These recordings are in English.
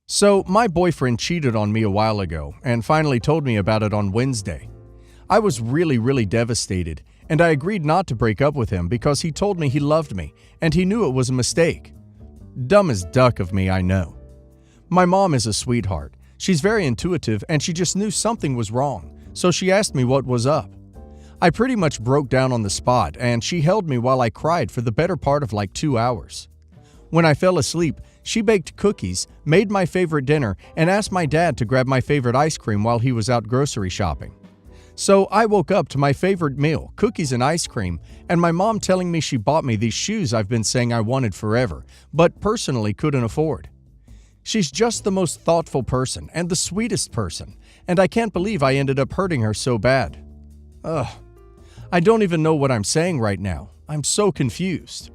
So, my boyfriend cheated on me a while ago and finally told me about it on Wednesday. I was really devastated, and I agreed not to break up with him because he told me he loved me and he knew it was a mistake. Dumb as duck of me, I know. My mom is a sweetheart. She's very intuitive and she just knew something was wrong, so she asked me what was up. I pretty much broke down on the spot and she held me while I cried for the better part of like 2 hours. When I fell asleep, she baked cookies, made my favorite dinner, and asked my dad to grab my favorite ice cream while he was out grocery shopping. So I woke up to my favorite meal, cookies and ice cream, and my mom telling me she bought me these shoes I've been saying I wanted forever, but personally couldn't afford. She's just the most thoughtful person and the sweetest person, and I can't believe I ended up hurting her so bad. Ugh. I don't even know what I'm saying right now. I'm so confused.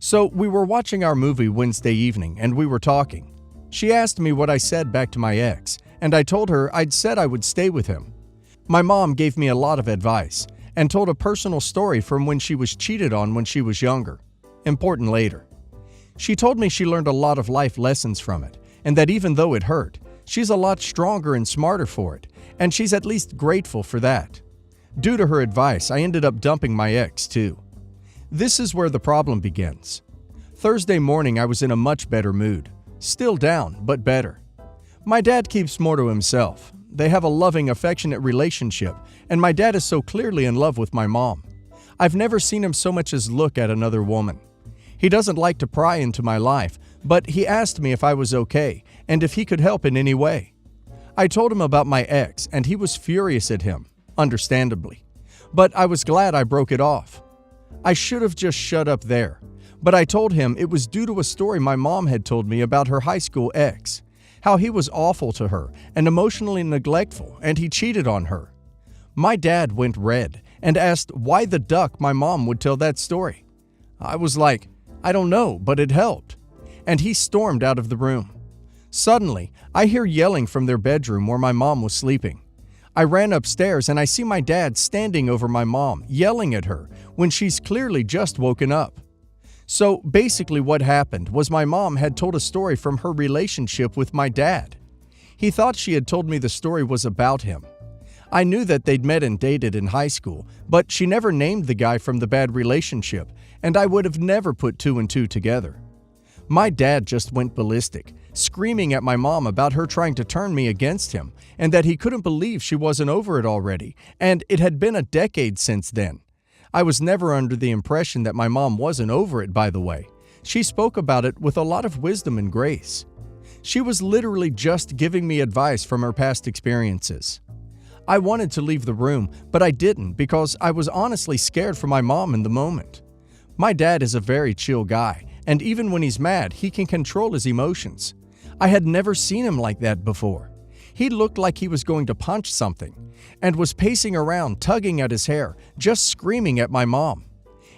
So we were watching our movie Wednesday evening and we were talking. She asked me what I said back to my ex, and I told her I'd said I would stay with him. My mom gave me a lot of advice and told a personal story from when she was cheated on when she was younger. Important later. She told me she learned a lot of life lessons from it, and that even though it hurt, she's a lot stronger and smarter for it, and she's at least grateful for that. Due to her advice, I ended up dumping my ex too. This is where the problem begins. Thursday morning, I was in a much better mood. Still down, but better. My dad keeps more to himself. They have a loving, affectionate relationship, and my dad is so clearly in love with my mom. I've never seen him so much as look at another woman. He doesn't like to pry into my life, but he asked me if I was okay and if he could help in any way. I told him about my ex, and he was furious at him, understandably. But I was glad I broke it off. I should have just shut up there, but I told him it was due to a story my mom had told me about her high school ex, how he was awful to her and emotionally neglectful, and he cheated on her. My dad went red and asked why the duck my mom would tell that story. I was like, I don't know, but it helped. And he stormed out of the room. Suddenly, I hear yelling from their bedroom where my mom was sleeping. I ran upstairs and I see my dad standing over my mom, yelling at her when she's clearly just woken up. So basically what happened was my mom had told a story from her relationship with my dad. He thought she had told me the story was about him. I knew that they'd met and dated in high school, but she never named the guy from the bad relationship, and I would have never put two and two together. My dad just went ballistic, screaming at my mom about her trying to turn me against him, and that he couldn't believe she wasn't over it already, and it had been a decade since then. I was never under the impression that my mom wasn't over it, by the way. She spoke about it with a lot of wisdom and grace. She was literally just giving me advice from her past experiences. I wanted to leave the room, but I didn't because I was honestly scared for my mom in the moment. My dad is a very chill guy, and even when he's mad, he can control his emotions. I had never seen him like that before. He looked like he was going to punch something, and was pacing around, tugging at his hair, just screaming at my mom.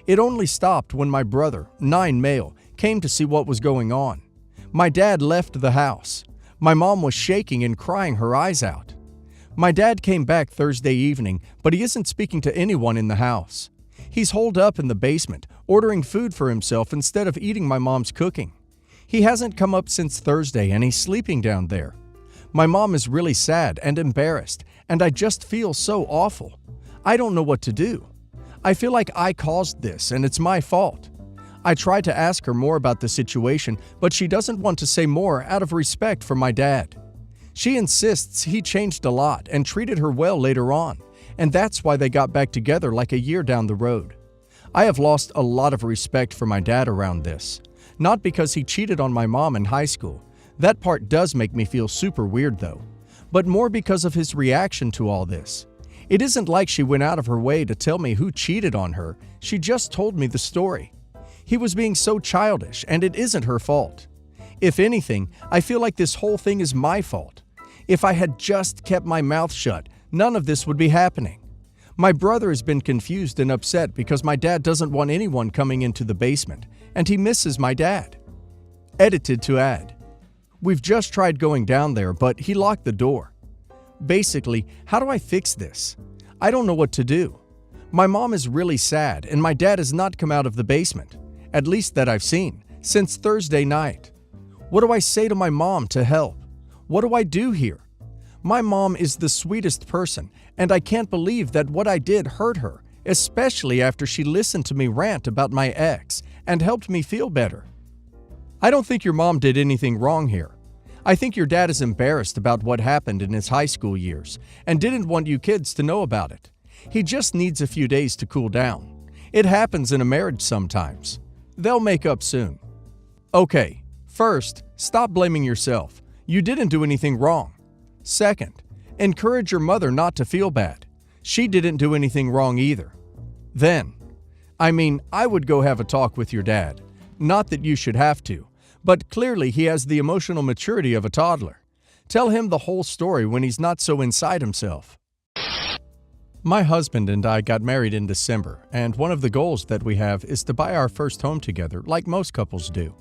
It only stopped when my brother, 9 male, came to see what was going on. My dad left the house. My mom was shaking and crying her eyes out. My dad came back Thursday evening, but he isn't speaking to anyone in the house. He's holed up in the basement, ordering food for himself instead of eating my mom's cooking. He hasn't come up since Thursday and he's sleeping down there. My mom is really sad and embarrassed, and I just feel so awful. I don't know what to do. I feel like I caused this and it's my fault. I tried to ask her more about the situation, but she doesn't want to say more out of respect for my dad. She insists he changed a lot and treated her well later on, and that's why they got back together like a year down the road. I have lost a lot of respect for my dad around this. Not because he cheated on my mom in high school. That part does make me feel super weird though, but more because of his reaction to all this. It isn't like she went out of her way to tell me who cheated on her, she just told me the story. He was being so childish, and it isn't her fault. If anything, I feel like this whole thing is my fault. If I had just kept my mouth shut, none of this would be happening. My brother has been confused and upset because my dad doesn't want anyone coming into the basement, and he misses my dad. Edited to add. We've just tried going down there, but he locked the door. Basically, how do I fix this? I don't know what to do. My mom is really sad, and my dad has not come out of the basement, at least that I've seen, since Thursday night. What do I say to my mom to help? What do I do here? My mom is the sweetest person, and I can't believe that what I did hurt her, especially after she listened to me rant about my ex and helped me feel better. I don't think your mom did anything wrong here. I think your dad is embarrassed about what happened in his high school years and didn't want you kids to know about it. He just needs a few days to cool down. It happens in a marriage sometimes. They'll make up soon. Okay, first, stop blaming yourself. You didn't do anything wrong. Second, encourage your mother not to feel bad. She didn't do anything wrong either. Then, I would go have a talk with your dad. Not that you should have to, but clearly he has the emotional maturity of a toddler. Tell him the whole story when he's not so inside himself. My husband and I got married in December, and one of the goals that we have is to buy our first home together like most couples do.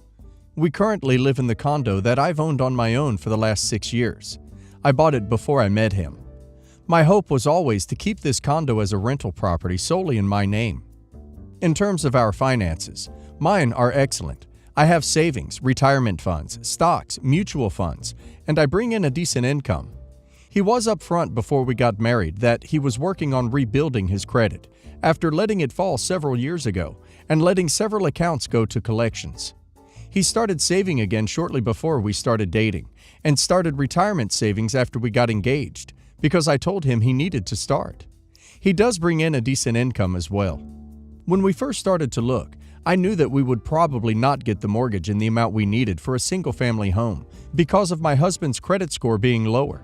We currently live in the condo that I've owned on my own for the last 6 years. I bought it before I met him. My hope was always to keep this condo as a rental property solely in my name. In terms of our finances, mine are excellent. I have savings, retirement funds, stocks, mutual funds, and I bring in a decent income. He was upfront before we got married that he was working on rebuilding his credit after letting it fall several years ago and letting several accounts go to collections. He started saving again shortly before we started dating and started retirement savings after we got engaged because I told him he needed to start. He does bring in a decent income as well. When we first started to look, I knew that we would probably not get the mortgage in the amount we needed for a single-family home because of my husband's credit score being lower.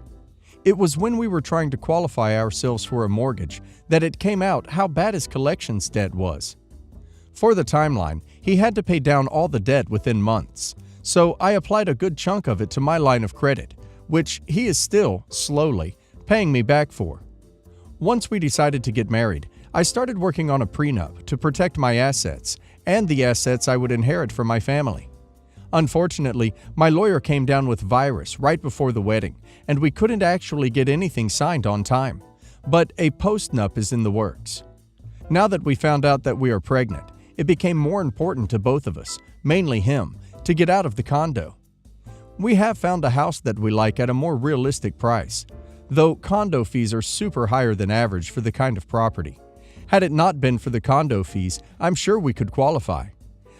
It was when we were trying to qualify ourselves for a mortgage that it came out how bad his collections debt was. For the timeline, he had to pay down all the debt within months, so I applied a good chunk of it to my line of credit, which he is still, slowly, paying me back for. Once we decided to get married, I started working on a prenup to protect my assets and the assets I would inherit from my family. Unfortunately, my lawyer came down with virus right before the wedding, and we couldn't actually get anything signed on time, but a postnup is in the works. Now that we found out that we are pregnant, it became more important to both of us, mainly him, to get out of the condo. We have found a house that we like at a more realistic price, though condo fees are super higher than average for the kind of property. Had it not been for the condo fees, I'm sure we could qualify.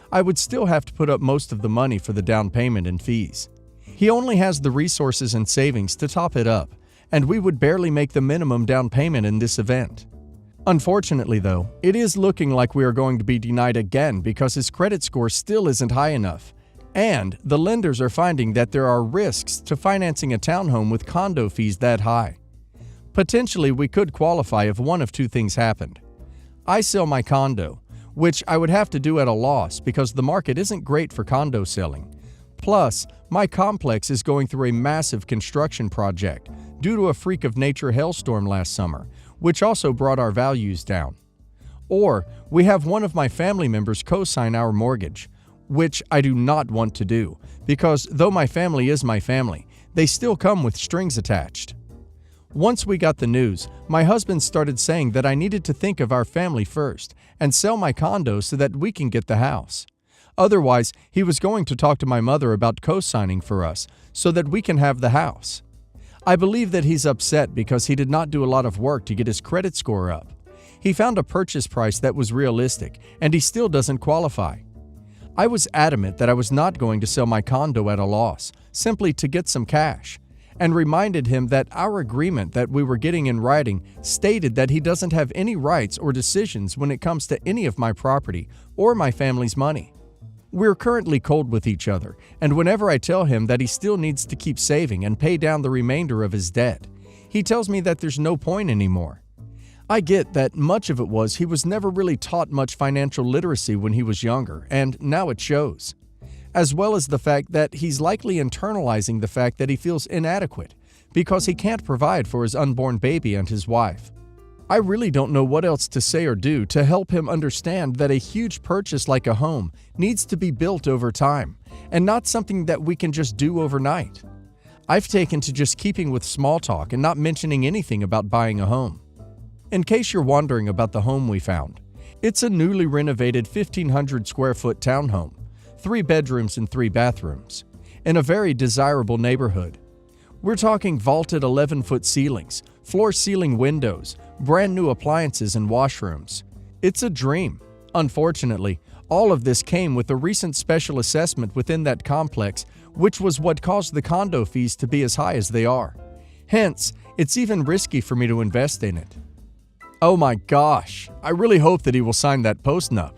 I would still have to put up most of the money for the down payment and fees. He only has the resources and savings to top it up, and we would barely make the minimum down payment in this event. Unfortunately, though, it is looking like we are going to be denied again because his credit score still isn't high enough, and the lenders are finding that there are risks to financing a townhome with condo fees that high. Potentially, we could qualify if one of two things happened. I sell my condo, which I would have to do at a loss because the market isn't great for condo selling. Plus, my complex is going through a massive construction project due to a freak of nature hailstorm last summer, which also brought our values down. Or we have one of my family members co-sign our mortgage, which I do not want to do because though my family is my family, they still come with strings attached. Once we got the news, my husband started saying that I needed to think of our family first and sell my condo so that we can get the house. Otherwise, he was going to talk to my mother about co-signing for us so that we can have the house. I believe that he's upset because he did not do a lot of work to get his credit score up. He found a purchase price that was realistic, and he still doesn't qualify. I was adamant that I was not going to sell my condo at a loss, simply to get some cash, and reminded him that our agreement that we were getting in writing stated that he doesn't have any rights or decisions when it comes to any of my property or my family's money. We're currently cold with each other, and whenever I tell him that he still needs to keep saving and pay down the remainder of his debt, he tells me that there's no point anymore. I get that much of it was he was never really taught much financial literacy when he was younger, and now it shows. As well as the fact that he's likely internalizing the fact that he feels inadequate because he can't provide for his unborn baby and his wife. I really don't know what else to say or do to help him understand that a huge purchase like a home needs to be built over time and not something that we can just do overnight. I've taken to just keeping with small talk and not mentioning anything about buying a home. In case you're wondering about the home we found, it's a newly renovated 1,500 square foot townhome, 3 bedrooms and 3 bathrooms. in a very desirable neighborhood. We're talking vaulted 11-foot ceilings, floor-ceiling windows, brand new appliances and washrooms. It's a dream. Unfortunately, all of this came with a recent special assessment within that complex, which was what caused the condo fees to be as high as they are. Hence, it's even risky for me to invest in it. Oh my gosh, I really hope that he will sign that postnup.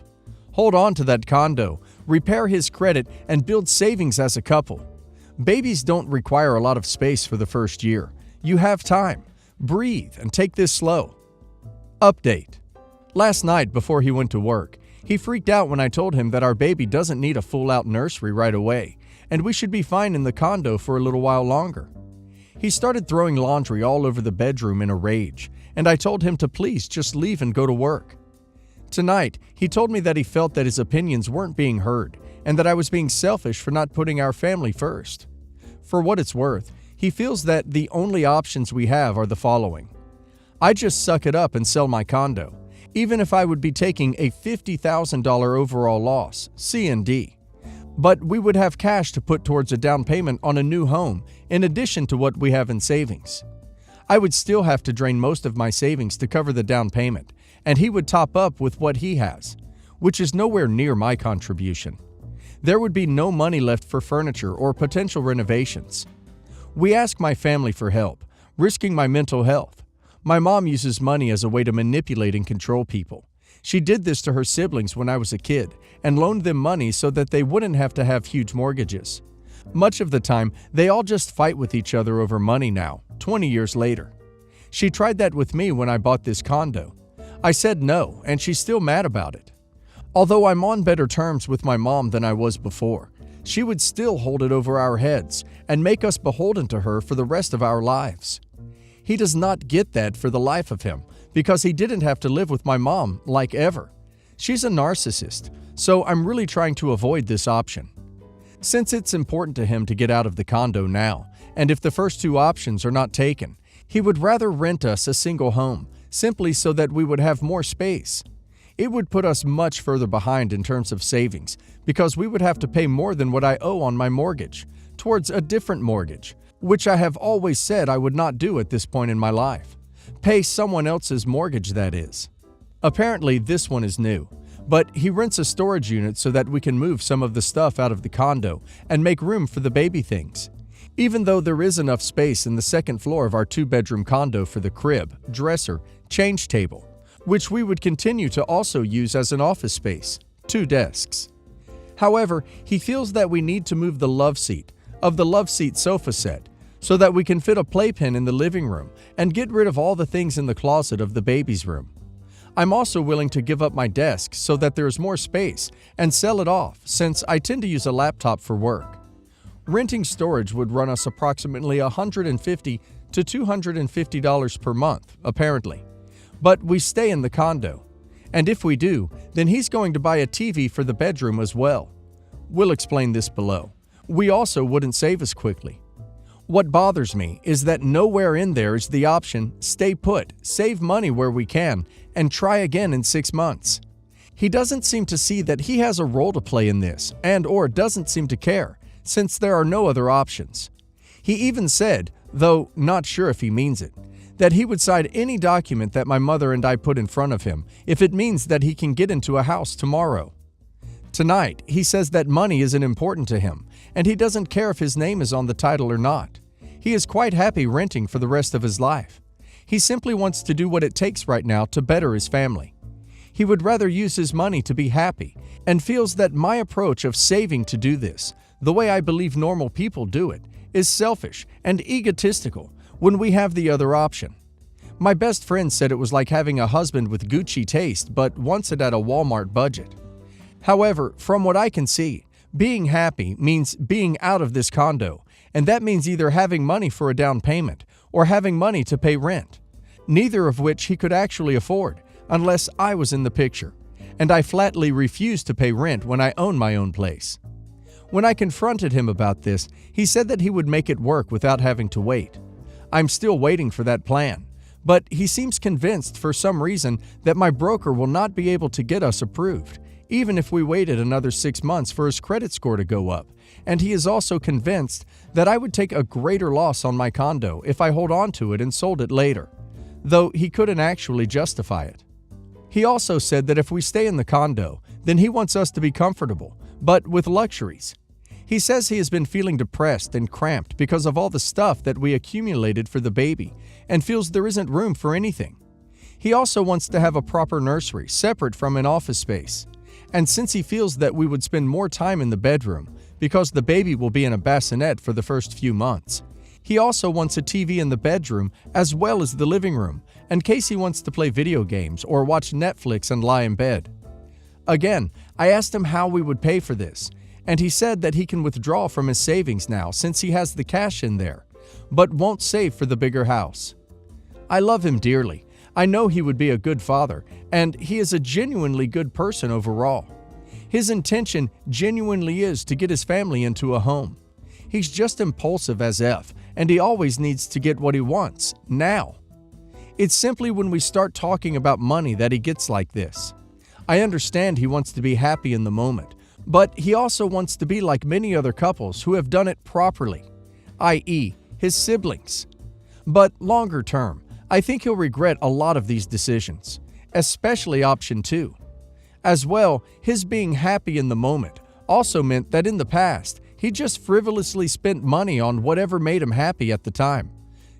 Hold on to that condo, repair his credit, and build savings as a couple. Babies don't require a lot of space for the first year. You have time. Breathe and take this slow. Update. Last night before he went to work, he freaked out when I told him that our baby doesn't need a full-out nursery right away, and we should be fine in the condo for a little while longer. He started throwing laundry all over the bedroom in a rage, and I told him to please just leave and go to work. Tonight, he told me that he felt that his opinions weren't being heard, and that I was being selfish for not putting our family first. For what it's worth, he feels that the only options we have are the following. I just suck it up and sell my condo, even if I would be taking a $50,000 overall loss, C&D. But we would have cash to put towards a down payment on a new home, in addition to what we have in savings. I would still have to drain most of my savings to cover the down payment, and he would top up with what he has, which is nowhere near my contribution. There would be no money left for furniture or potential renovations. We ask my family for help, risking my mental health. My mom uses money as a way to manipulate and control people. She did this to her siblings when I was a kid and loaned them money so that they wouldn't have to have huge mortgages. Much of the time, they all just fight with each other over money now, 20 years later. She tried that with me when I bought this condo. I said no, and she's still mad about it. Although I'm on better terms with my mom than I was before, she would still hold it over our heads and make us beholden to her for the rest of our lives. He does not get that for the life of him because he didn't have to live with my mom like ever. She's a narcissist, so I'm really trying to avoid this option. Since it's important to him to get out of the condo now, and if the first two options are not taken, he would rather rent us a single home, simply so that we would have more space. It would put us much further behind in terms of savings because we would have to pay more than what I owe on my mortgage, towards a different mortgage, which I have always said I would not do at this point in my life. Pay someone else's mortgage, that is. Apparently, this one is new, but he rents a storage unit so that we can move some of the stuff out of the condo and make room for the baby things. Even though there is enough space in the second floor of our two-bedroom condo for the crib, dresser, change table, which we would continue to also use as an office space, 2 desks. However, he feels that we need to move the love seat of the love seat sofa set so that we can fit a playpen in the living room and get rid of all the things in the closet of the baby's room. I'm also willing to give up my desk so that there is more space and sell it off since I tend to use a laptop for work. Renting storage would run us approximately $150 to $250 per month, apparently. But we stay in the condo. And if we do, then he's going to buy a TV for the bedroom as well. We'll explain this below. We also wouldn't save as quickly. What bothers me is that nowhere in there is the option, stay put, save money where we can, and try again in 6 months. He doesn't seem to see that he has a role to play in this and/or doesn't seem to care, since there are no other options. He even said, though not sure if he means it, that he would sign any document that my mother and I put in front of him if it means that he can get into a house tomorrow. Tonight, he says that money isn't important to him, and he doesn't care if his name is on the title or not. He is quite happy renting for the rest of his life. He simply wants to do what it takes right now to better his family. He would rather use his money to be happy, and feels that my approach of saving to do this, the way I believe normal people do it, is selfish and egotistical when we have the other option. My best friend said it was like having a husband with Gucci taste but wants it at a Walmart budget. However, from what I can see, being happy means being out of this condo, and that means either having money for a down payment or having money to pay rent, neither of which he could actually afford unless I was in the picture, and I flatly refused to pay rent when I own my own place. When I confronted him about this, he said that he would make it work without having to wait. I'm still waiting for that plan, but he seems convinced for some reason that my broker will not be able to get us approved, even if we waited another 6 months for his credit score to go up, and he is also convinced that I would take a greater loss on my condo if I hold on to it and sold it later, though he couldn't actually justify it. He also said that if we stay in the condo, then he wants us to be comfortable, but with luxuries. He says he has been feeling depressed and cramped because of all the stuff that we accumulated for the baby and feels there isn't room for anything. He also wants to have a proper nursery separate from an office space. And since he feels that we would spend more time in the bedroom because the baby will be in a bassinet for the first few months, he also wants a TV in the bedroom as well as the living room in case he wants to play video games or watch Netflix and lie in bed. Again, I asked him how we would pay for this, and he said that he can withdraw from his savings now since he has the cash in there, but won't save for the bigger house. I love him dearly. I know he would be a good father, and he is a genuinely good person overall. His intention genuinely is to get his family into a home. He's just impulsive as F, and he always needs to get what he wants, now. It's simply when we start talking about money that he gets like this. I understand he wants to be happy in the moment, but he also wants to be like many other couples who have done it properly, i.e., his siblings. But longer term, I think he'll regret a lot of these decisions, especially option 2. As well, his being happy in the moment also meant that in the past, he just frivolously spent money on whatever made him happy at the time.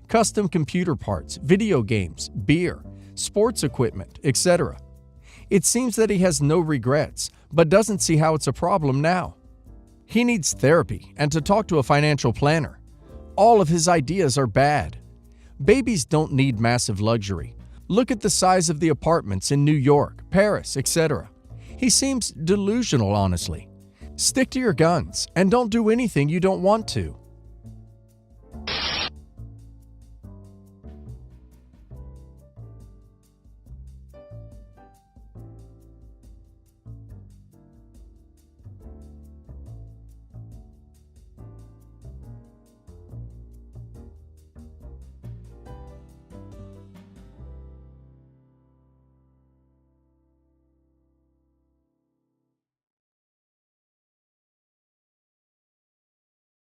Custom computer parts, video games, beer, sports equipment, etc. It seems that he has no regrets, but doesn't see how it's a problem now. He needs therapy and to talk to a financial planner. All of his ideas are bad. Babies don't need massive luxury. Look at the size of the apartments in New York, Paris, etc. He seems delusional, honestly. Stick to your guns and don't do anything you don't want to.